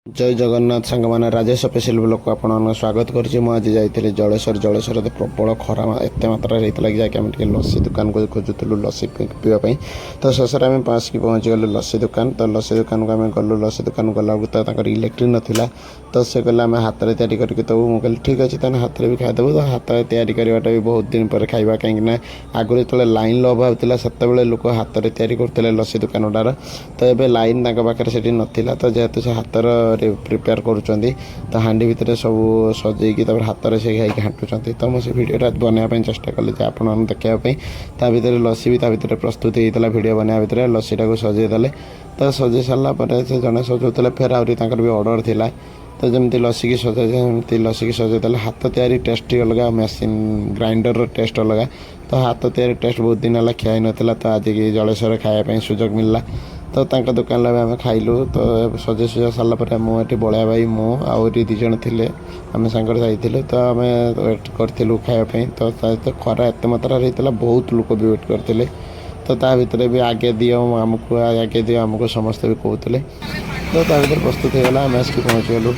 जय जगन्नाथ सांग मैंने राजेश स्पेशल ब्लॉग को आपको स्वागत करुँच। मुझे जाइए जलेश्वर प्रबल खरा एत मात्रा लगे जाकि आम लस्सी दुकान को खोजुलु लस्सी पीवाई। तो शेष में आसिक पहुँची गलु लस्सी दुकान। तो लस्सी दुकान को आम गलु लस्सी दुकान गला तो इलेक्ट्रिक नाला। तो से कहले आम हाथ में तैयारी करके दबू। मुझे ठीक अच्छे तेना हाथ में भी खाईदेबू। तो हाथ में तैयारी करवाटा भी बहुत दिन पर खाଇବା कहीं आगुरी जो लाइन अभाव था से लोक हाथ में तैयारी करते लस्सी दुकानटार। तो ये लाइन पाखे से नाला। तो जेहेतु से हाथर प्रिपेयर करुँच तो हांडी भितर सब सजेकी हाथ में से घाटुंट। तो मुझे भिडियोटा बनवाई चेष्टा कली आप देखापी। ता भर लस्सी भी भर प्रस्तुत होता भिडियो बनवा भितर लस्सीटा को सजेदेले। तो सजे सारापर से जड़े सजाऊे फेर आहरी भी ऑर्डर थिला। तो जमी लस्सी की सजाए लस्सी की सजादेले। हाथ तैयारी टेस्ट अलग मेसीन ग्राइंडर टेस्ट अलग। तो हाथ तैयारी टेस्ट बहुत दिन है खिया नाला। तो आज की जलेश्वर खायापी सुजोग मिलला। तो दुकान आम खाइलु। तो सजे सजा सारापर मुझे बलिया भाई मुझे दी जन थे आम सांगर जाइलु। तो आम वेट करूँ खायापी। तो खरा एत मात्रा होता बहुत लोग भी वेट करते। तो ता भर भी आगे दियो आमको आगे दियो आमको समस्ते भी कहते। तो ता भर प्रस्तुत होगा आम आसिक पहुँची गलु।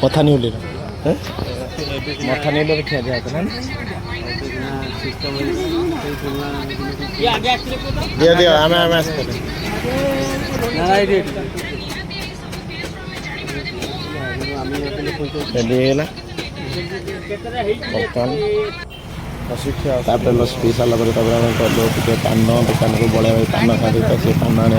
कथा नहीं मथा नहीं देखा दिया दिया दिया आम आम तापर लस्सी पी सारा गलु टे पान दुकान को बड़े भाई पान खाते। तो सी पान आने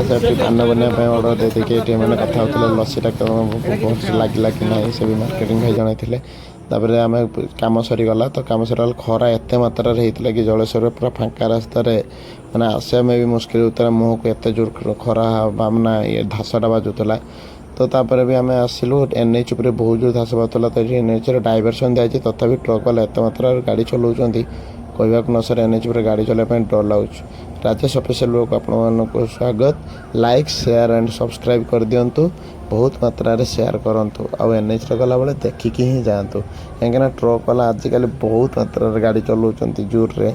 से पान बनवाई ऑर्डर दे देखिए मैंने कथा होते लस्सीटा बहुत लगे कि ना से भी मार्केटिंग भाई जन थे। तापर आम कम सरीगला। तो कम सरीगला खरा एत मात्रा होता कि जलेश्वर पूरा फांका रास्त मैंने आसा में भी मुस्किल होता। मुँह को एत जोर खरा बामना ये धासटा बाजुला। तो तापर भी आम आसिलु एनएच उपर बहुत जोर धास बाजुला। तो ये एनएच डायवर्सन दिखाई तथापि ट्रक वाला एत मात्रा गाड़ी चलाऊँच कहवाक न सर एनएच पर गाड़ी चलाइए डर लगुच। राजेश स्पेशल ब्लॉग आपको स्वागत। लाइक शेयर एंड सब्सक्राइब कर दिंतु। बहुत मात्रा शेयर करूँ आउ एनएच गला बेले देखिकी ही जातु कहीं ट्रक वाला आजिकल बहुत मात्रा गाड़ी चलाऊँ जोर रे।